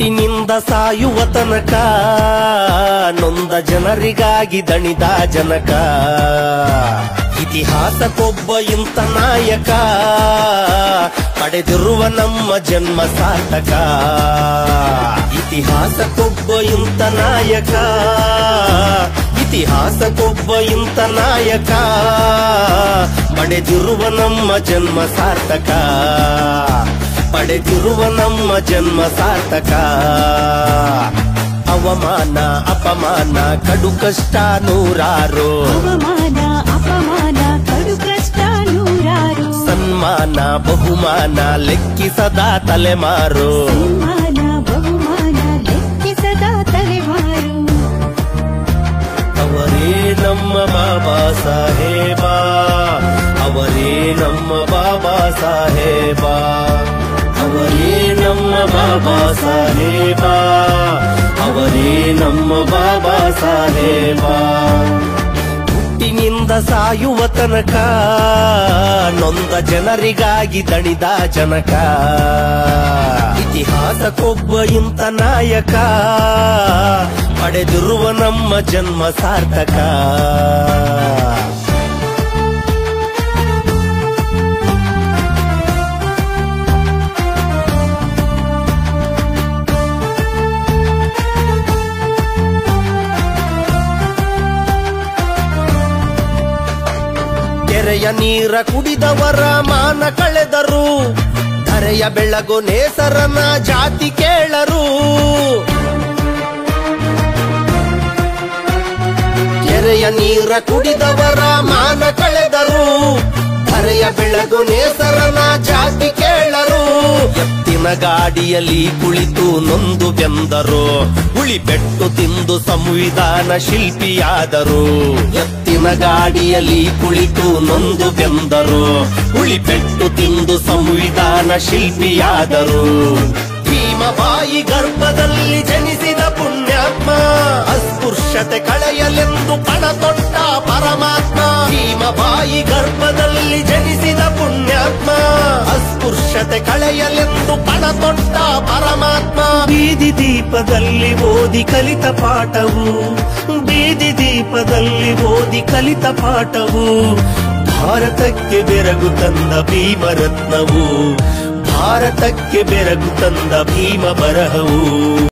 ಹುಟ್ಟಿನಿಂದ ಸಾಯುವ ತನಕ ನೊಂದ ಜನರಿಗಾಗಿ ದಣಿದ ಜನಕ ಇತಿಹಾಸಕ್ಕೊಬ್ಬ ಇಂಥ ನಾಯಕ ಪಡೆದಿರುವ ನಮ್ಮ ಜನ್ಮ ಸಾರ್ಥಕ ಇತಿಹಾಸಕ್ಕೊಬ್ಬ ಇಂಥ ನಾಯಕ ಇತಿಹಾಸಕ್ಕೊಬ್ಬ ಇಂಥ ನಾಯಕ ಪಡೆದಿರುವ ನಮ್ಮ ಜನ್ಮ ಸಾರ್ಥಕ ಪಡೆದಿರುವ ನಮ್ಮ ಜನ್ಮ ಸಾರ್ಥಕ ಅವಮಾನ ಅಪಮಾನ ಕಡು ಕಷ್ಟ ನೂರಾರು ಅವಮಾನ ಅಪಮಾನ ಕಡು ಕಷ್ಟ ನೂರಾರು ಸನ್ಮಾನ ಬಹುಮಾನ ಲೆಕ್ಕಿಸದ ತಲೆಮಾರು ಸನ್ಮಾನ ಬಹುಮಾನ ಲೆಕ್ಕಿಸದ ತಲೆಮಾರು ಅವರೇ ನಮ್ಮ ಬಾಬಾ ಸಾಹೇಬ ಅವರೇ ನಮ್ಮ ಬಾಬಾ ಸಾಹೇಬ ಅವರೇ ನಮ್ಮ ಬಾಬಾ ಸಾಹೇಬ ಅವರೇ ನಮ್ಮ ಬಾಬಾ ಸಾಹೇಬ ಹುಟ್ಟಿನಿಂದ ಸಾಯುವ ತನಕ ನೊಂದ ಜನರಿಗಾಗಿ ದಣಿದ ಜನಕ ಇತಿಹಾಸಕ್ಕೊಬ್ಬ ಇಂಥ ನಾಯಕ ಪಡೆದಿರುವ ನಮ್ಮ ಜನ್ಮ ಸಾರ್ಥಕ ಕೆರೆಯ ನೀರ ಕುಡಿದವರ ಮಾನ ಕಳೆದರು ಧರೆಯ ಬೆಳಗು ನೇಸರನ ಜಾತಿ ಕೇಳರು ಕೆರೆಯ ನೀರ ಕುಡಿದವರ ಮಾನ ಕಳೆದರು ಧರೆಯ ಬೆಳಗು ನೇಸರನ ಜಾತಿ ಕೇಳರು ಎತ್ತಿನ ಗಾಡಿಯಲ್ಲಿ ಕುಳಿತು ನೊಂದು ಬೆಂದರು ಉಳಿಬೆಟ್ಟು ತಿಂದು ಸಂವಿಧಾನ ಶಿಲ್ಪಿಯಾದರು ಎತ್ತಿನ ಗಾಡಿಯಲ್ಲಿ ಕುಳಿತು ನೊಂದು ಬೆಂದರು ಉಳಿಬೆಟ್ಟು ತಿಂದು ಸಂವಿಧಾನ ಶಿಲ್ಪಿಯಾದರು ಭೀಮಬಾಯಿ ಗರ್ಭದಲ್ಲಿ ಜನಿಸಿದ ಪುಣ್ಯಾತ್ಮ ಅಸ್ಪೃಶ್ಯತೆ ಕಳೆಯಲೆಂದು ಪಣ ತೊಟ್ಟ ಪರಮಾತ್ಮ ಭೀಮಬಾಯಿ ಗರ್ಭದಲ್ಲಿ ಜನಿಸಿದ ಪುಣ್ಯಾತ್ಮ ಅಸ್ಪೃಶ್ಯತೆ ಕಳೆಯಲೆಂದು ಪಣ ತೊಟ್ಟ ಪರಮಾತ್ಮ ಬೀದಿ ದೀಪದಲ್ಲಿ ಓದಿ ಕಲಿತ ಪಾಠವು ಬೀದಿ ದೀಪದಲ್ಲಿ ಓದಿ ಕಲಿತ ಪಾಠವು ಭಾರತಕ್ಕೆ ಬೆರಗು ತಂದ ಭೀಮರತ್ನವು ಭಾರತಕ್ಕೆ ಬೆರಗು ತಂದ ಭೀಮ ಬರಹವು